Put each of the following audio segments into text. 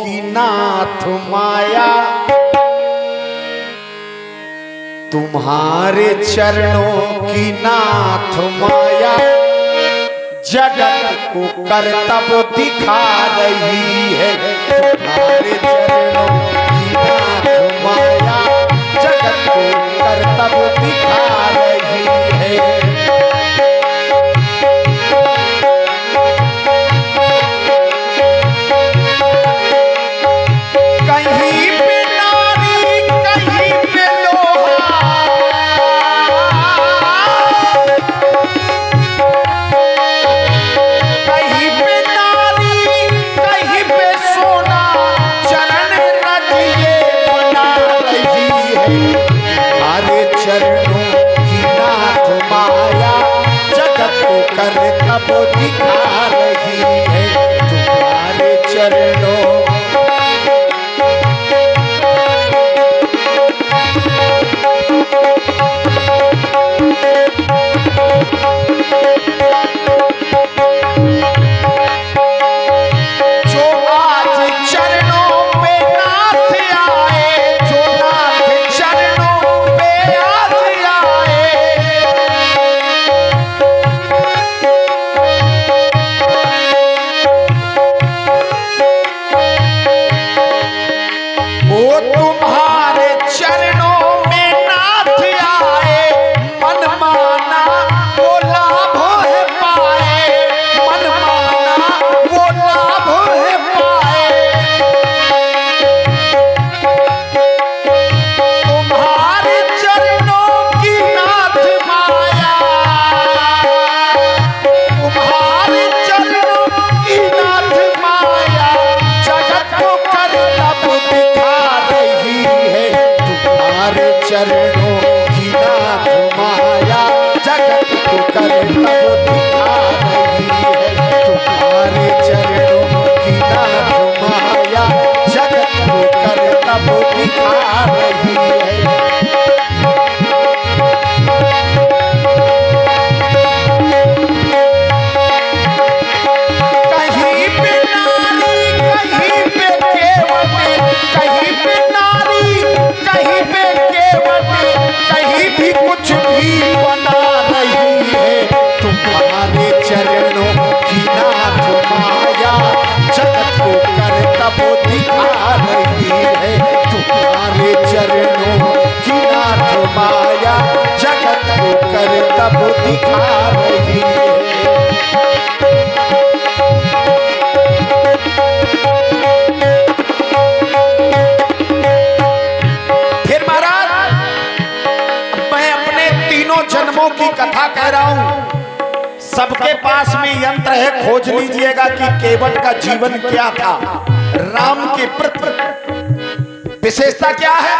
की नाथ माया, तुम्हारे चरणों की नाथ माया, जगत को करतब दिखा रही है। तुम्हारे चरणों की नाथ माया, जगत को करतब दिखा रही है। कहीं पे नारी, कहीं पे लोहा, कहीं पे नारी, कहीं पे सोना, चरण रज ये बना रही है। तुम्हारे चरणों की नाथ माया, जगत को करतब दिखा रही है। तुम्हारे चरणों चरणों की नाथ माया, जगत को करतब दिखा रही है। तुम्हारे चरणों की नाथ माया, जगत को करतब दिखा रही है। कहीं पे नारी, कहीं पे केवट, कहीं पे नारी, कहीं पे कहीं भी कुछ भी बना रही है। तुम्हारे चरणों की नाथ माया, जगत को करतब दिखा रही है। तुम्हारे चरणों की नाथ माया, जगत को करतब दिखा रही है। जन्मों की कथा कह रहा हूं। सबके पास में यंत्र है, खोज लीजिएगा कि केवट का जीवन क्या था, राम के प्रति विशेषता क्या है।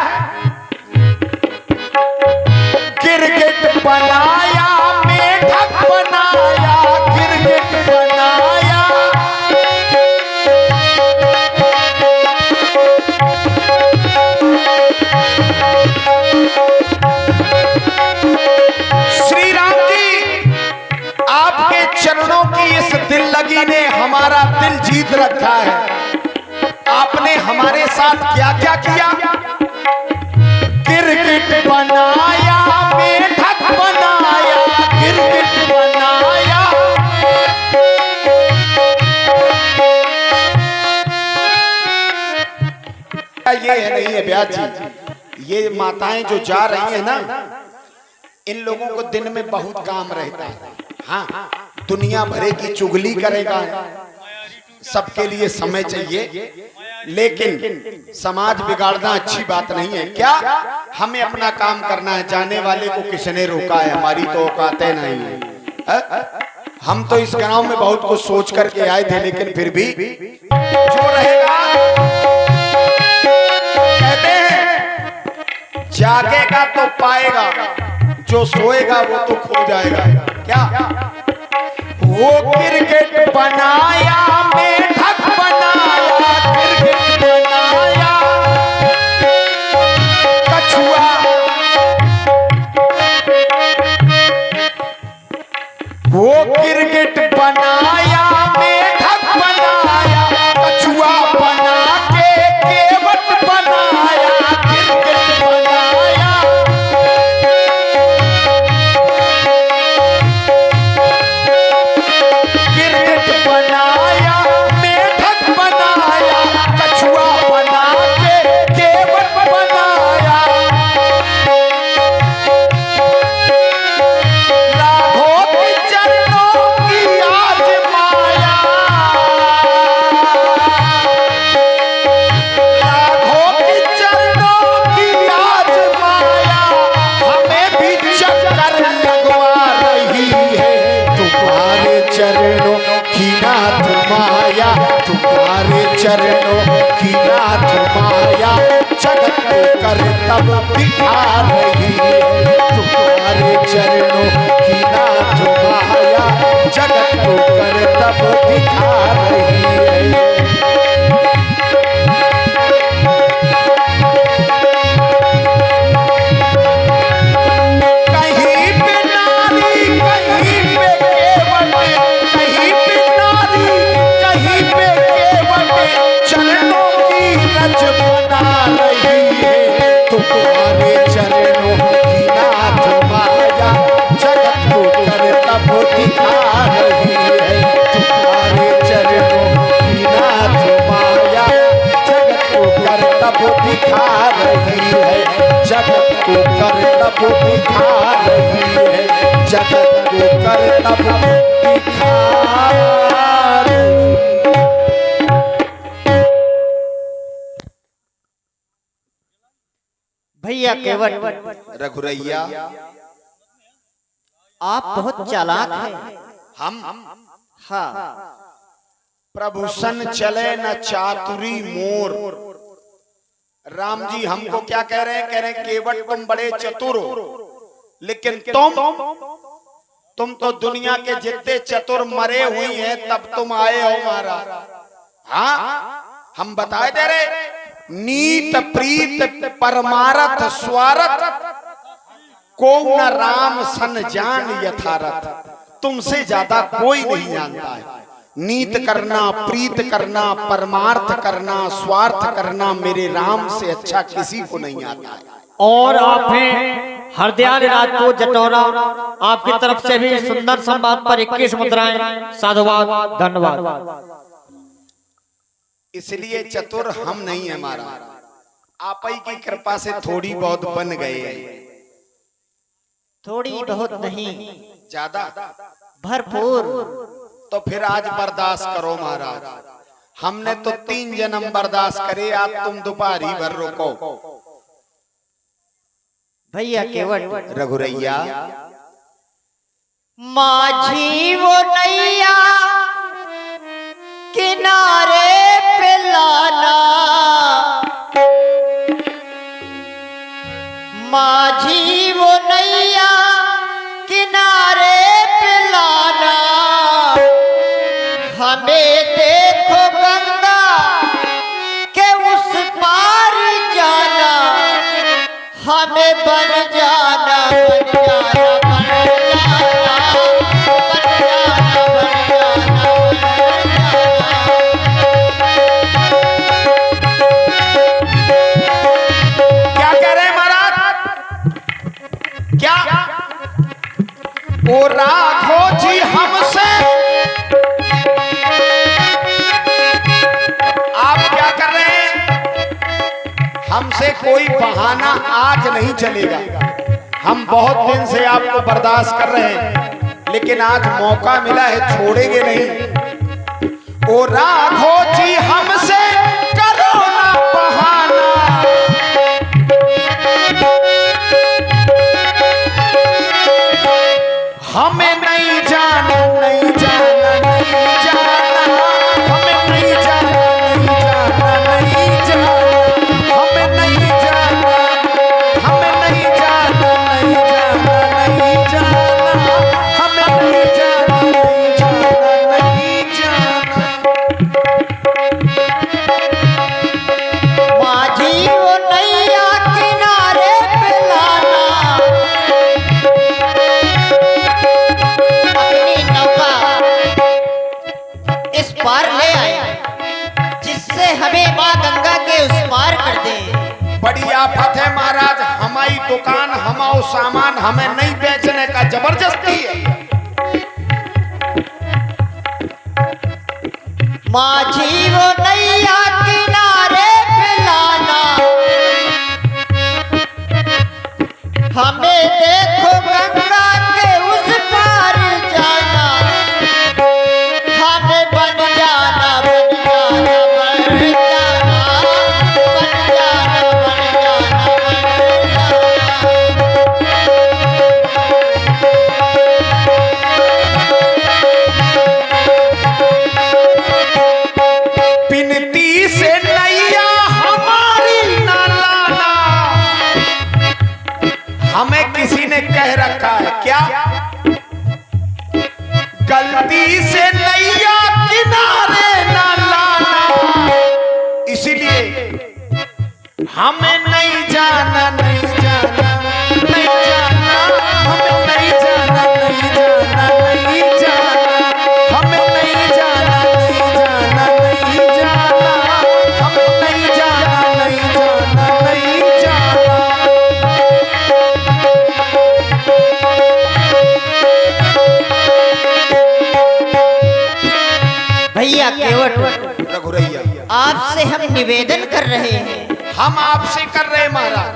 गिरगिट बनाया, मेढक बनाया, गिरगिट बनाया, चरणों की इस दिल लगी ने हमारा दिल जीत रखा है। आपने हमारे साथ क्या क्या किया। गिरगिट बनाया, मेढक बनाया, गिरगिट बनाया, ये है नहीं है ब्याह जी, ये माताएं जो जा रही है ना, इन लोगों को दिन में बहुत काम रहता है। हाँ, दुनिया भरे की चुगली करेगा, सबके लिए समय चाहिए, लेकिन समाज बिगाड़ना अच्छी बात नहीं है। क्या हमें अपना काम करना है, जाने वाले को किसने रोका है, हमारी तो औकातें नहीं है। हम तो इस गांव में बहुत कुछ सोच करके आए थे, लेकिन फिर भी जो रहेगा, कहते हैं जागेगा तो पाएगा, जो सोएगा वो तो खो जाएगा। क्या वो गिरगिट बनाया, मेढक बनाया, गिरगिट बनाया, कछुआ, वो गिरगिट बनाया, मेढक बनाया, कछुआ बना के चरणों की नाथ माया जगत को कर तब दिखा रही है। तुम्हारे चरणों की नाथ माया जगत को कर तब दिखा रही है। तुम्हारे चरणों की नाथ माया जगत को कर तब दिखा रही है। तुम्हारे चरणों की नाथ माया जगत को कर तब दिखा रही है। जगत को कर तब दिखा रही है। जगत को कर तब दिखा भैया केवट रघुरैया आप बहुत चालाक हैं। हम हाँ प्रभु सन चले न चातुरी मोर। राम जी हमको क्या कह रहे हैं? कह रहे हैं केवट तुम बड़े चतुर हो, लेकिन तुम तो दुनिया के जितने चतुर मरे हुई हैं तब तुम आए हो महाराज। हाँ हम बताए दे रहे, नीत प्रीत परमारथ स्वारथ को न राम सन जान यथारथ। तुमसे ज्यादा कोई नहीं जानता है। नीत करना, प्रीत करना, परमार्थ करना, स्वार्थ करना मेरे राम से अच्छा किसी को नहीं आता है। और आप हैं हरदयाल राजपूत जटौरा, आपकी तरफ से भी सुंदर संवाद पर 21 मुद्राएं। साधुवाद, धन्यवाद। इसलिए चतुर हम नहीं है महाराज, आप ही की कृपा से थोड़ी बहुत बन गए। थोड़ी बहुत नहीं, ज्यादा भरपूर। तो फिर आज बर्दाश्त करो महाराज। हमने तो 3 जन्म बर्दाश्त करे, आज तुम दोपहरी भर रोको। भैया केवट रघुरैया माझी वो नैया किनारे पे लाना, माझी वो नैया किनारे पे लाना। हमें देखो गंगा के उस पार जाना, हमें बन जाना, बन जाना, बन जाना, बन जाना, बन जाना, क्या कह रहे हैं महाराज? क्या ओ राघो जी हमसे, आप क्या कर रहे हैं? हमसे कोई बहाना आज नहीं चलेगा। हम बहुत दिन से आपको बर्दाश्त कर रहे हैं, लेकिन आज मौका मिला है, छोड़ेंगे नहीं। ओ राघो जी हमसे करो ना बहाना, हमें नहीं जाना, नहीं जाना, नहीं जाना, हमें नहीं जाना, नहीं जाना, नहीं जाना, हमें नहीं जाना, हमें नहीं जाना, नहीं जाना, नहीं जाना, हमें नहीं जाना, नहीं जाना, नहीं जाना। माझी वो नैया किनारे पे लाना, अपनी नौका इस पार ले आए, जिससे हमें माँ गंगा के उस पार कर दे। बड़ी आफत है महाराज, हमारी दुकान, हमारा सामान हमें नहीं बेचने का जबरदस्ती है। माझी वो नैया किनारे पे लाना, हमें देखो गंगा के उस पार जाना, हमें बन जाना, बन जाना, बन जाना, बन जाना, बन जाना, बन बिनती गलती से नैया किनारे ना लाना, इसीलिए हमें नहीं जाना, नहीं जाना, नहीं जाना, हमें नहीं जाना, नहीं जाना, नहीं जाना, हमें नहीं जाना, नहीं जाना, नहीं जाना, हमें नहीं जाना, नहीं जाना, नहीं जाना। भैया केवट, रघुरैया, आपसे हम निवेदन कर रहे हैं, हम आपसे कर रहे हैं महाराज,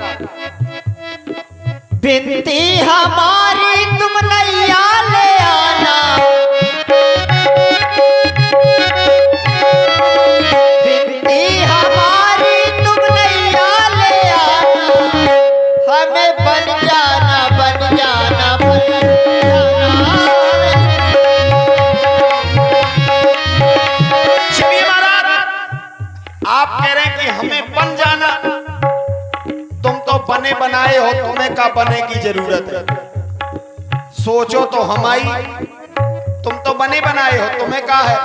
बिनती हमारी तुम नैया ले आना, बिनती हमारी तुम नैया ले आना, हमें बन जाना, बन जाना, बन जाना। चलिए महाराज, आप कह रहे हैं कि हमें बन जाना, तुम तो बने बनाए हो, तुम्हें का बने की जरूरत है। सोचो तो हमारी, तुम तो बने बनाए हो, तुम्हें का है।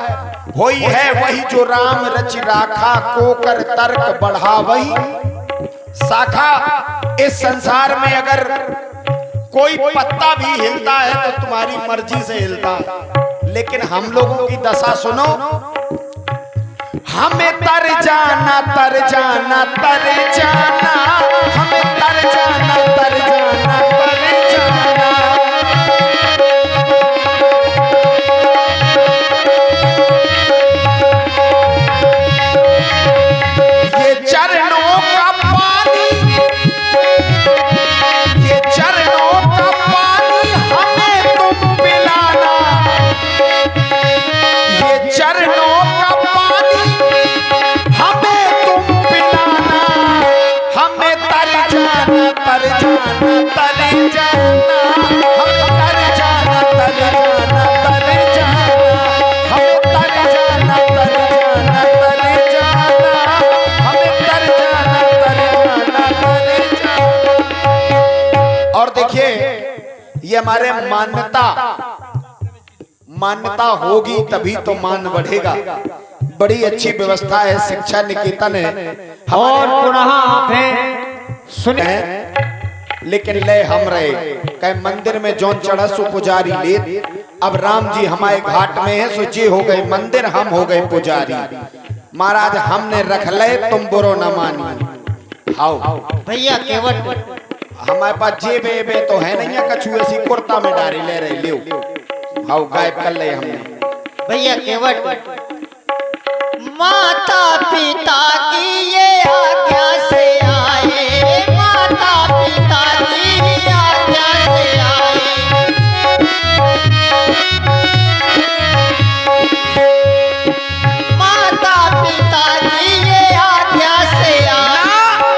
होई है वही जो राम रच राखा, को कर तर्क बढ़ा वही शाखा। इस संसार में अगर कोई पत्ता भी हिलता है तो तुम्हारी मर्जी से हिलता है, लेकिन हम लोगों की दशा सुनो, हमें तर जाना, तर जाना, तर जाना, हमें तर जाना, तर जाना, तर जाना। ये चरणों का पानी, ये चरणों का पानी हमें तुम पिलाना, ये चरणों का पानी हमें तुम पिलाना, हमें तर जाना, तर जाना, तर जाना, हमें तर जाना, तर जाना, तर जाना, हमें तर जाना, तर जाना, तर जाना, हमें तर जाना, तर जाना, तर जाना। और देखिए, ये हमारे मान्यता होगी तभी तो मान बढ़ेगा। बड़ी अच्छी व्यवस्था है शिक्षा निकेतन है, और पुनः आपने सुने, लेकिन ले हम रहे कहे मंदिर में जौन चढ़ा सो पुजारी ले। अब राम जी हमारे घाट में है, सो जी हो गए मंदिर, हम हो गए पुजारी। महाराज हमने रख ले, तुम बुरो न मानी। हाउ भैया केवट, हमारे पास जेबे बे तो है नहीं, कछु ऐसी कुर्ता में डारी ले रहे ले, हाउ गायब कर ले हमने। भैया केवट, माता पिता की ये आज्ञा से आए, माता पिता की आज्ञा से आए, माता पिता की ये आज्ञा से आए।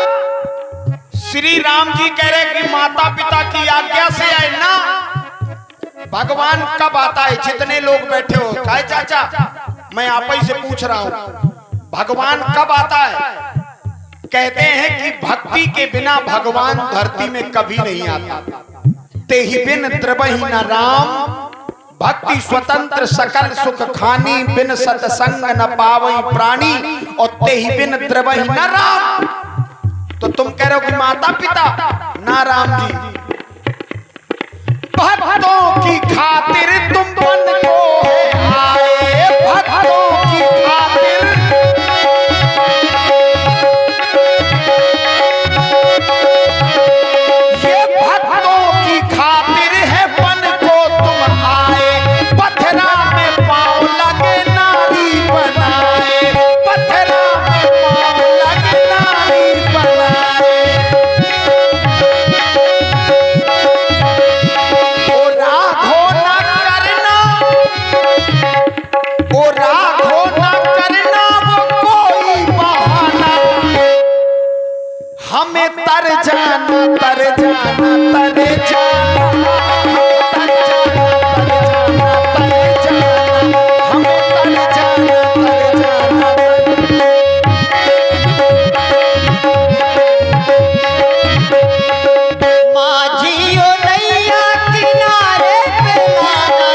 श्री राम जी कह रहे कि माता पिता की आज्ञा से आए ना। भगवान कब आता है? जितने लोग बैठे हो, काय चाचा मैं आप ही से पूछ रहा हूं, भगवान कब आता है? कहते हैं कि भक्ति के बिना भगवान धरती में कभी नहीं आता। ते ही बिन द्रवहि न राम, भक्ति स्वतंत्र सकल सुख खानी, बिन सत्संग न पावई प्राणी, और ते ही बिन द्रवहि न राम। तो तुम कह रहे हो कि माता पिता ना राम जी, भक्तों की खातिर तुम बन को है आए, भक्तों की खातिर, ये भक्तों की खातिर है बन को तुम आए, पथरा में पांव लगे नारी बनाए, पथरा में पांव लगे नारी बनाए। ओ राघो न करना, ओ राघो न करना वो कोई बहाना, हमें तर जाना, तर जाना, तर जाना, तर जाना, तर जाना, तर जाना, हमें तर जाना, तर जाना, माझियो नैया किनारे पे लाना,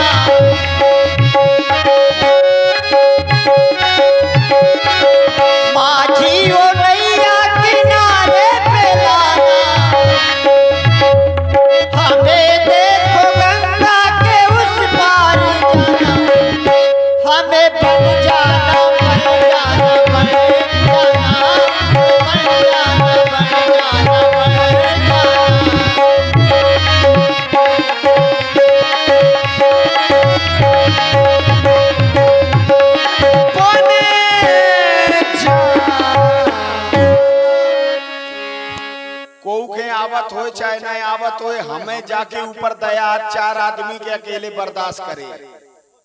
आवत हो चाहे ना आवत हो, हमें जाके ऊपर दया 4 आदमी के अकेले बर्दाश्त करे।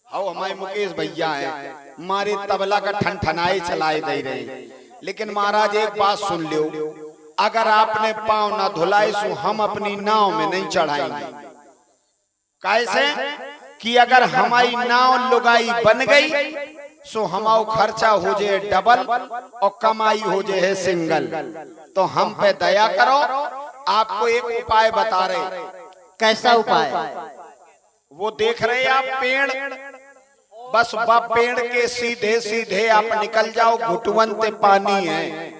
आओ हमारे मुकेश भैया है, मारे तबला का ठनठनाए चलाए दे रहे। लेकिन महाराज एक बात सुन लो, अगर आपने पांव ना धुलाए सो हम अपनी नाव में नहीं चढ़ाएंगे। कैसे कि अगर हमारी नाव लुगाई बन गई सो हमारा खर्चा हो जाए डबल और कमाई हो जाए सिंगल। तो हम पे दया करो। आपको एक उपाय बता रहे। कैसा उपाय? वो देख रहे आप पेड़, बस पेड़ के सीधे सीधे आप निकल जाओ, घुटवन ते पानी है,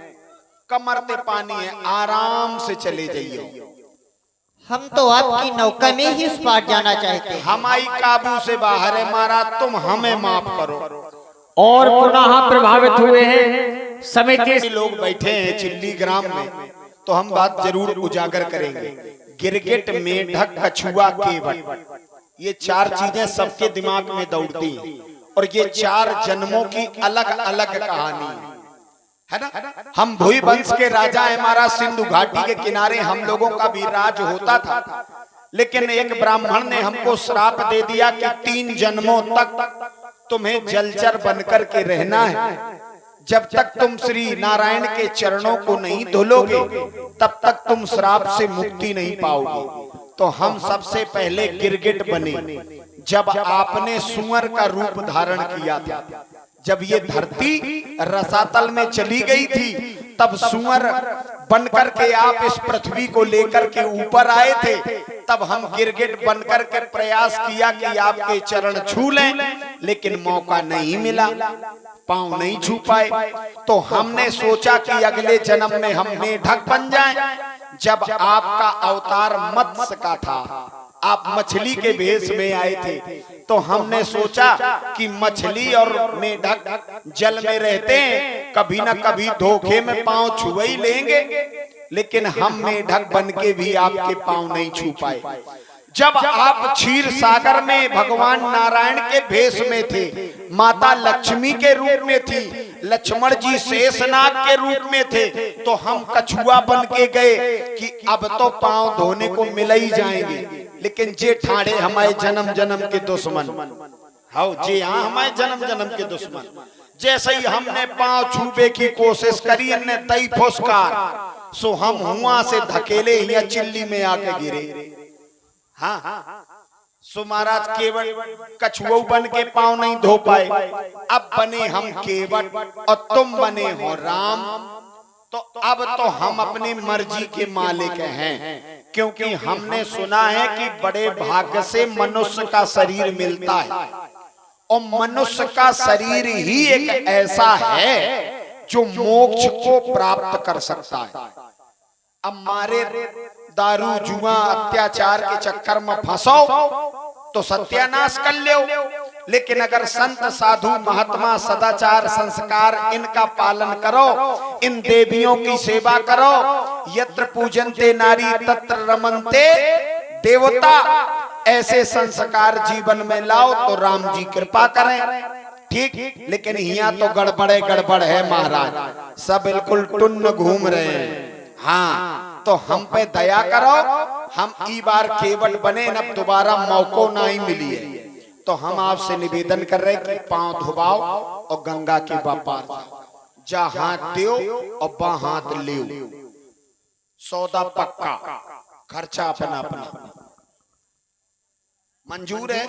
कमर ते पानी है, आराम से चले जाइए। हम तो आपकी नौका में ही उस पार जाना चाहते हैं। हमारी काबू से बाहर है महाराज, तुम हमें माफ करो। और पुनः प्रभावित हुए हैं समिति लोग बैठे हैं चिल्ली ग्राम में, तो हम बात जरूर उजागर करेंगे। गिरगिट, मेढक, कछुआ, केवट, ये 4 चीजें सबके दिमाग में दौड़ती हैं और ये 4 जन्मों की अलग अलग कहानी है ना। हम भुई वंश के राजा हैं महाराज, सिंधु घाटी के किनारे हम लोगों का भी राज होता था। लेकिन एक ब्राह्मण ने हमको श्राप दे दिया कि 3 जन्मों तक तुम्हें जलचर बनकर के रहना है। जब तक तुम श्री नारायण के चरणों को नहीं धुलोगे तब तक तुम श्राप से मुक्ति नहीं पाओगे। तो हम सबसे पहले गिरगिट बने जब आपने सुअर का रूप धारण किया था। जब ये धरती रसातल में चली गई थी तब सुअर बनकर के आप इस पृथ्वी को लेकर के ऊपर आए थे। तब हम गिरगिट बनकर के प्रयास किया कि आपके चरण छू लें, लेकिन मौका नहीं मिला, पांव नहीं छू पाए। तो हमने सोचा कि अगले जन्म में हम मेढक बन जाएं। जब आपका अवतार मत्स्य का था, आप मछली के भेष में आए थे, तो हमने सोचा कि मछली और मेढक जल में रहते हैं, कभी न कभी धोखे में पांव छू ही लेंगे। लेकिन हम मेढक बन के भी आपके पांव नहीं छू पाए। जब आप क्षीर सागर में भगवान नारायण के भेष में थे, माता लक्ष्मी के रूप में थी, लक्ष्मण जी शेषनाग के रूप में थे, तो हम कछुआ बन के गए कि अब तो पांव धोने को मिल ही जाएंगे। लेकिन जे ठाड़े हमारे जन्म जन्म के दुश्मन, हाँ जी हाँ, हमारे जन्म जन्म के दुश्मन, जैसे ही हमने पांव छूबे की कोशिश करी, इनने दई फुसकार, सो हम हुआ से धकेले या चिल्ली में आके गिरे। हाँ, सो महाराज केवट कछुआ बन के पांव नहीं धो पाए। अब बने हम केवट और तुम बने हो राम। तो अब तो हम अपनी मर्जी के मालिक हैं, क्योंकि हमने सुना है कि बड़े भाग्य से मनुष्य का शरीर मिलता है और मनुष्य का शरीर ही एक ऐसा है जो मोक्ष को प्राप्त कर सकता है। अब मारे दारू जुआ अत्याचार के चक्कर में फंसो तो सत्यानाश कर लो, लेकिन अगर संत साधु महात्मा सदाचार संस्कार इनका पालन करो, इन देवियों की सेवा करो, यत्र पूजन्ते नारी तत्र रमन्ते देवता, ऐसे संस्कार जीवन में लाओ तो राम जी कृपा करें। ठीक, लेकिन यहाँ तो गड़बड़ है महाराज, सब बिल्कुल टुन्न घूम रहे हैं। हाँ, तो हम पे दया करो, हम ई बार केवट बने, न दोबारा मौको नहीं मिली है। तो हम आपसे निवेदन कर रहे हैं कि पांव धुबाओ और गंगा के पार जा हाथ दो और बा हाथ ले, सौदा पक्का, खर्चा अपना अपना मंजूर है।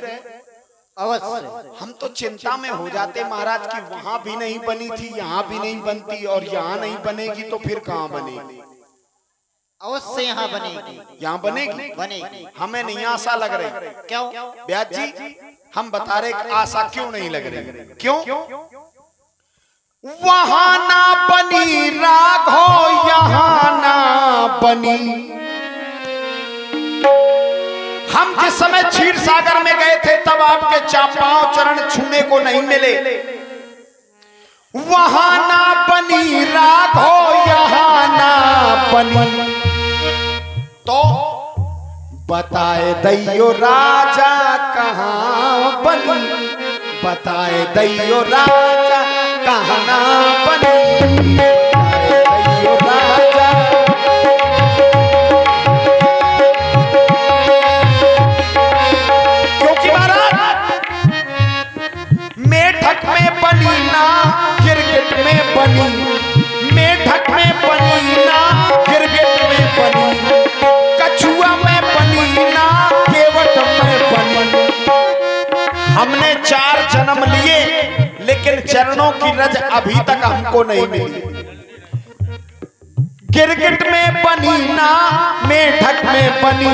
अवश्य। हम तो चिंता में हो जाते महाराज कि वहां भी नहीं बनी थी, यहाँ भी नहीं बनती, और यहाँ नहीं बनेगी तो फिर कहाँ बनेगी? अवश्य यहाँ बनेगी। यहाँ बनेगी? बनेगी। हमें नहीं आशा लग रही। क्यों ब्याज जी, हम बता रहे आशा क्यों नहीं लग रही? क्यों? वहां ना बनी राघो, यहाँ ना बनी। हम जिस समय क्षीर सागर में गए थे तब आपके पांव चरण छूने को नहीं मिले। वहां ना बनी राघो, यहाँ ना बनी, तो बताए दैयो राजा कहाँ बनी, बताए दैयो राजा कहाँ बनी, बताए दैयो राजा चरणों की रज अभी तक हमको नहीं मिली। गिरगिट में बनी ना मेढक में बनी,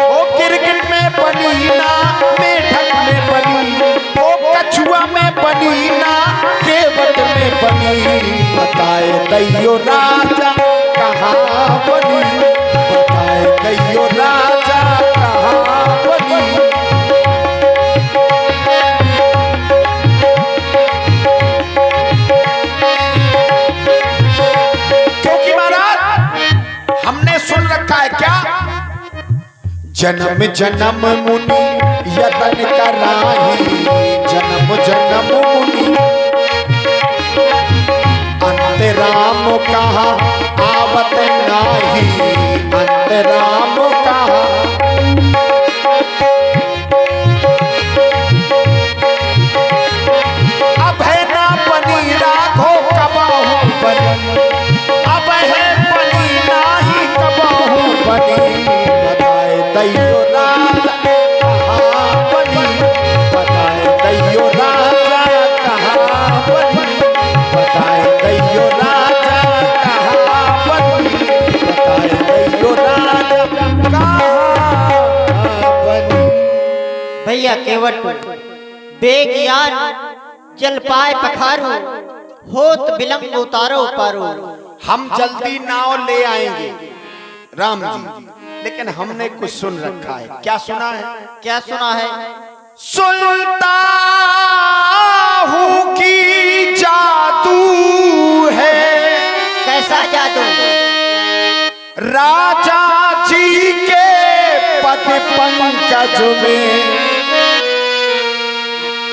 ओ गिरगिट में बनी ना मेढक में बनी, ओ कछुआ में बनी ना केवट में बनी। बताए दैयो राजा कहाँ बनी, बताए दैयो राजा कहाँ बनी। क्योंकि महाराज हमने सुन रखा है क्या, जन्म जन्म मुनि यतन कराही, जन्म जन्म मुनि अंत राम कहा आवत नाही, अंत राम कहा। अब है ना बनी राघो कबाहू बनी, अब है बनी नाही कबाहू बनी। बताए दैयो राजा कहाँ बनी, बताए दैयो राजा कहाँ बनी, बताए दैयो राजा कहाँ बनी, बताए दैयो राजा कहाँ बनी। भैया केवट बेज्ञान जल पाए पखारू, होत विलंब उतारो पारो। हम जल्दी नाव ले आएंगे राम जी, लेकिन हमने कुछ सुन रखा है। क्या सुना है? क्या सुना है? सुनता हूँ कि जादू है, कैसा जादू? राजा जी के पद पंकज में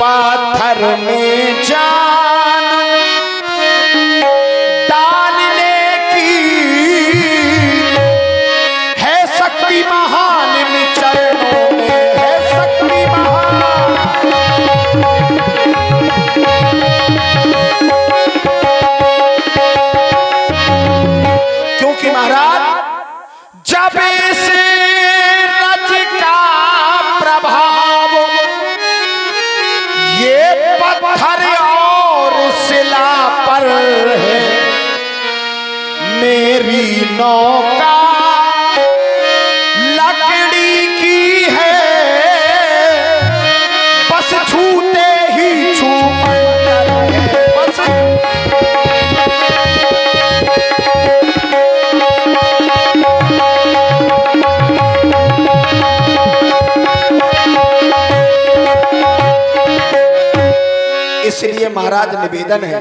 पाथर में जान डालने की है शक्ति महान, इन चरणों में है शक्ति महान। क्योंकि महाराज जब से रज का प्रभाव ये पत्थर और शिला पर है, मेरी नौका लकड़ी की है, बस छूते ही छू बस। इसलिए महाराज निवेदन है,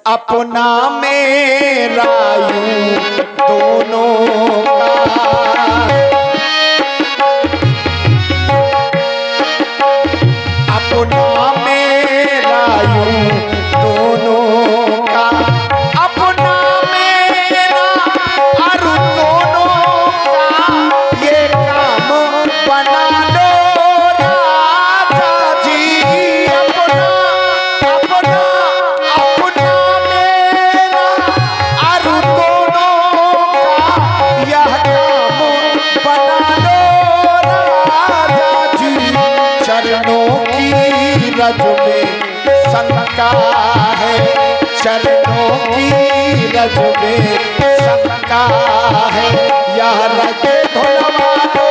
अपना मेरा यूं दोनों का, अपना मेरा यूं दोनों का, अपना मेरा और दोनों का ये काम बना लो राजा जी। अपना अपना अपना मेरा और दोनों का यह काम बना लो राजा जी। चरणों की रज में शंका है, चरणों की रज में शंका है, यह रज धुलवा दो।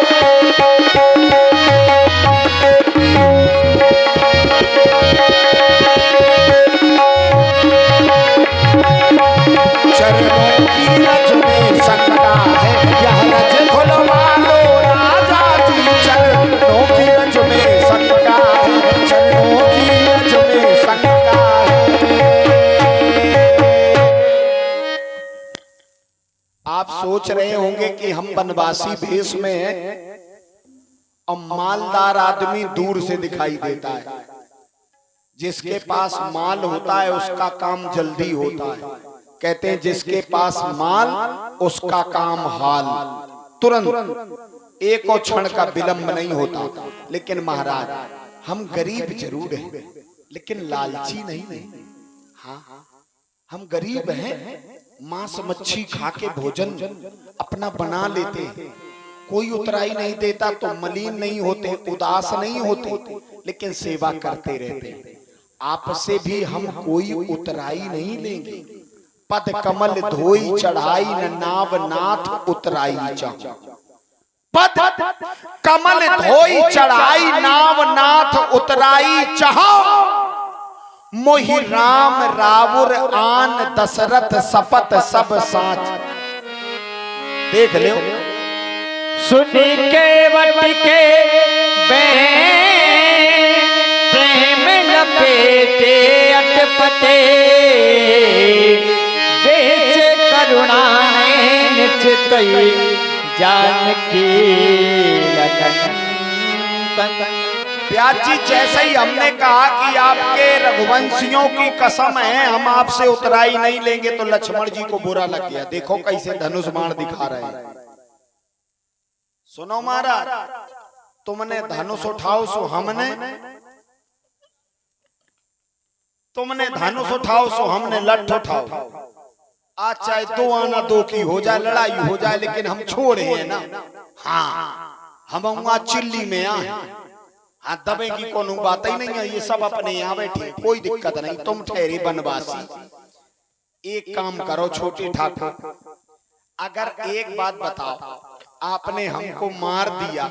चरणों की रज में शंका है, यह रज धुलवा लो राजा जी। चरणों की रज में शंका है, चरणों की रज में शंका है। आप सोच रहे होंगे कि हम वनवासी भेष में हैं और मालदार आदमी दूर से दिखाई देता है। जिसके पास माल होता है उसका काम जल्दी होता है। कहते हैं जिसके पास माल उसका काम हाल, तुरंत एक और क्षण का विलंब नहीं होता। लेकिन महाराज हम गरीब जरूर हैं लेकिन लालची नहीं। हाँ हम गरीब हैं, मांस मच्छी खा के भोजन अपना बना लेते हैं, कोई उतराई नहीं देता तो मलिन नहीं होते, उदास नहीं होते, लेकिन सेवा करते रहते हैं। आपसे भी हम कोई उतराई नहीं लेंगे। पद कमल धोई चढ़ाई न नाव नाथ उतराई चाहो। पद कमल धोई चढ़ाई नाव नाथ उतराई चाहो। मोहि राम रावुर आन दशरथ सपत सब साच। देख लो सुनी के वट के प्रेम लपेटे अटपटे देश करुणा निश्चित जानकी लखन। व्यास जी जैसे ही हमने कहा कि आपके रघुवंशियों की कसम है हम आपसे उतराई नहीं लेंगे, तो लक्ष्मण जी को बुरा लग गया। देखो कैसे धनुष बाण दिखा रहे हैं। सुनो महाराज, तुमने धनुष उठाओ सो हमने, तुमने धनुष उठाओ सो हमने लठ उठाओ। आज चाहे दो आना दो की हो जाए, लड़ाई हो जाए, लेकिन हम छोड़े हैं ना। हाँ हम वहां चिल्ली में आए, हाँ दबे की कोनो बात ही नहीं है। ये सब अपने यहाँ बैठे, कोई दिक्कत नहीं। तुम ठहरी बनवासी। एक काम करो छोटे ठाकुर, अगर एक बात बताओ, आपने हमको मार दिया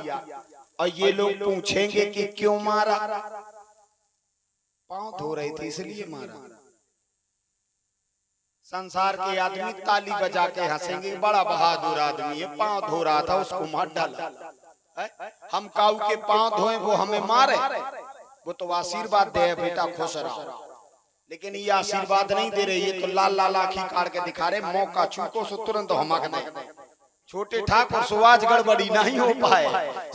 और ये लोग पूछेंगे कि क्यों मारा? पांव धो रहे थे इसलिए मारा। संसार के आदमी ताली बजा के हंसेंगे, बड़ा बहादुर आदमी है, पांव धो रहा था उसको मार डाला। हम काऊ के पांव धोए वो हमें मारे, वो तो आशीर्वाद दे बेटा खुश रहो। लेकिन ये आशीर्वाद नहीं दे रहे, ये तो लाल लाल आंखी काट के दिखा रहे, मौका चूको सो तुरंत हमक नहीं। छोटे ठाकुर सुवाज गड़बड़ी नहीं हो पाए,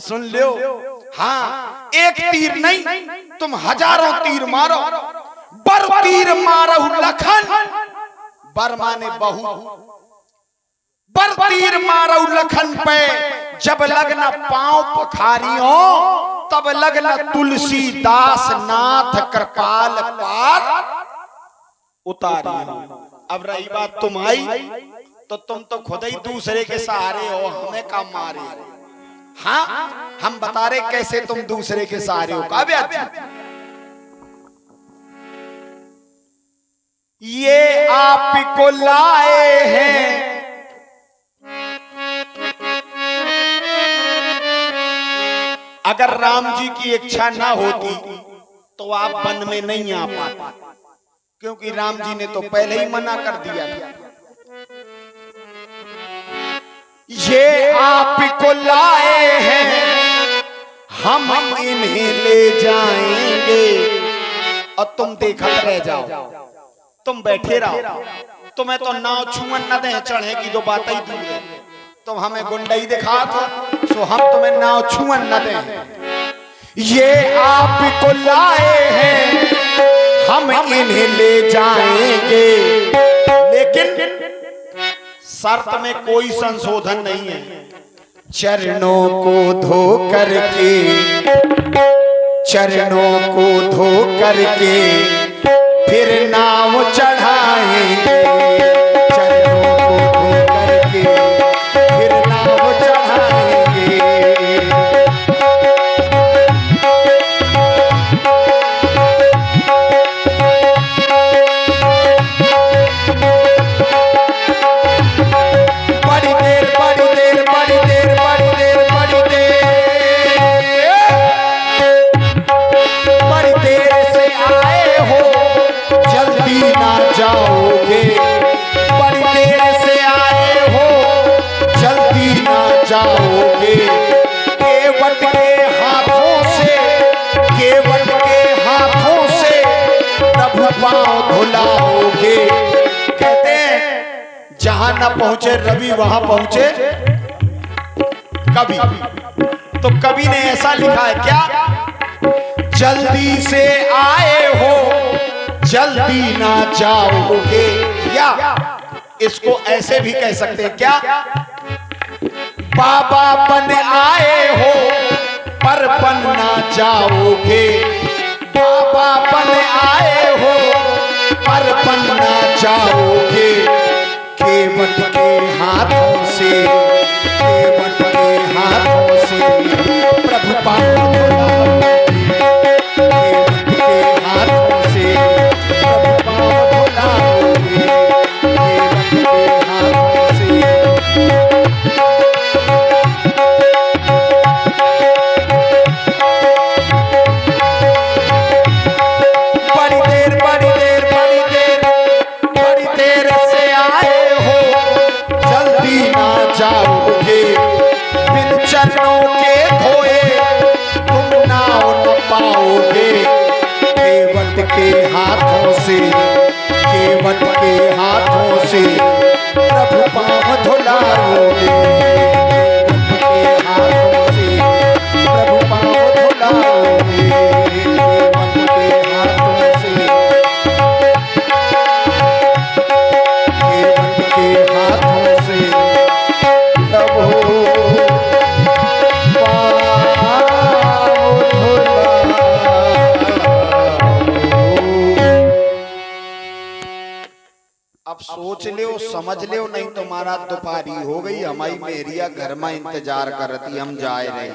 सुन लो। हाँ एक तीर नहीं तुम हजारों तीर मारो, बर तीर मारो लखन। बर माने बहु, बर तीर मारो लखन पे, जब लगना पांव पखारियों तब लगना तुलसीदास नाथ कृपाल पार उतारियों। अब रही बात तुम आई तो तुम तो खुद ही दूसरे के सहारे हो, हमें काम मारे। हाँ हम बता रहे कैसे तुम दूसरे के सहारे हो। का व्यास ये आप को लाए हैं अगर राम जी की इच्छा ना होती तो आप वन में नहीं आ पाते, क्योंकि राम जी ने तो पहले ही मना कर दिया था। ये आप को लाए हैं हम इन्हें ले जाएंगे, और तुम देखत रह जाओ, तुम बैठे रहो। तुम्हें तो नाव छुअन न दे, चढ़ेगी तो बात ही दूर है। तुम हमें गुंडई दिखा दो सो हम तुम्हें नाव छुअन न दे। ये आप को लाए हैं हम इन्हें ले जाएंगे, लेकिन शर्त में कोई संशोधन नहीं है। चरणों को धो करके, चरणों को धो करके फिर नाव चढ़ाएंगे। चरणों को धो करके फिर नाव चढ़ाएंगे। बड़ी देर बड़ी देर बड़ी देर बड़ी देर बड़ी देर बड़ी देर से आए हो, जल्दी ना जाओगे। बड़ी देर से आए हो, जल्दी ना जाओगे। केवट के हाथों से, केवट के हाथों से प्रभु पांव धुलाओगे। कहते हैं जहां न पहुंचे रवि वहां पहुंचे कवि। तो कवि ने ऐसा लिखा है क्या? जल्दी से आए हो, जल्दी ना जाओगे। या इसको ऐसे भी कह सकते हैं क्या? बाबा बन आए हो पर बन ना जाओगे। बाबा बन आए हो पर बन ना जाओगे। केवट के हाथों से, केवट के हाथों से प्रभु पांव धुलाओगे। केवट के हाथों से जाओगे, बिन चरणों के धोए तुम नाव न पाओगे। केवट के हाथों से, केवट के हाथों से प्रभु पाँव धुलाओगे। केवट के हाथों से प्रभु पाँव धुलाओगे। केवट के हाथों से, केवट के हाथों से प्रभु पाँव धुलाओगे। अब सोच लियो, समझ लियो, नहीं तो हमारा दोपहरी हो गई, हमारी मेरिया घर में इंतजार करती, हम जाए रहे।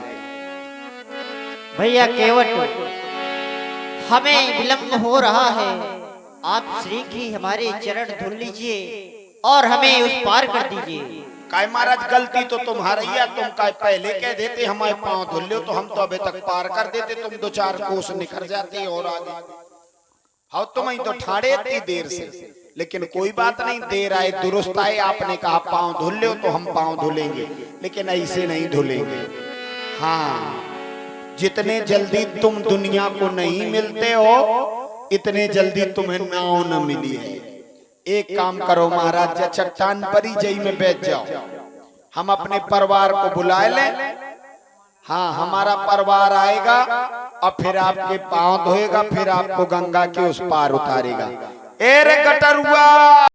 भैया केवट, हमें विलंब हो रहा है, आप श्री की हमारे चरण धुल लीजिए और हमें उस पार कर दीजिए। काय महाराज, गलती तो तुम्हारी है, तुम काय पहले कह देते हमारे पाँव धुल लो तो हम तो अभी तक पार कर देते, तुम 2-4 कोस निकल जाते और आगे। हाँ तुम्हें तो ठाड़े इतनी देर से, लेकिन कोई बात नहीं, देर आए दुरुस्त आए। आपने कहा पाँव धुल लो तो हम पाँव धुलेंगे, लेकिन ऐसे नहीं धुलेंगे। हाँ, जितने जल्दी तुम दुनिया को नहीं मिलते हो, इतने जल्दी तुम्हें नाव न मिली है। एक काम करो महाराज, या चट्टान पर ही जई में बैठ जाओ, हम अपने परिवार को बुला लें। हाँ, हमारा परिवार आएगा और फिर आपके पांव धोएगा, फिर आपको गंगा के उस पार उतारेगा। ए रे गटरुआ।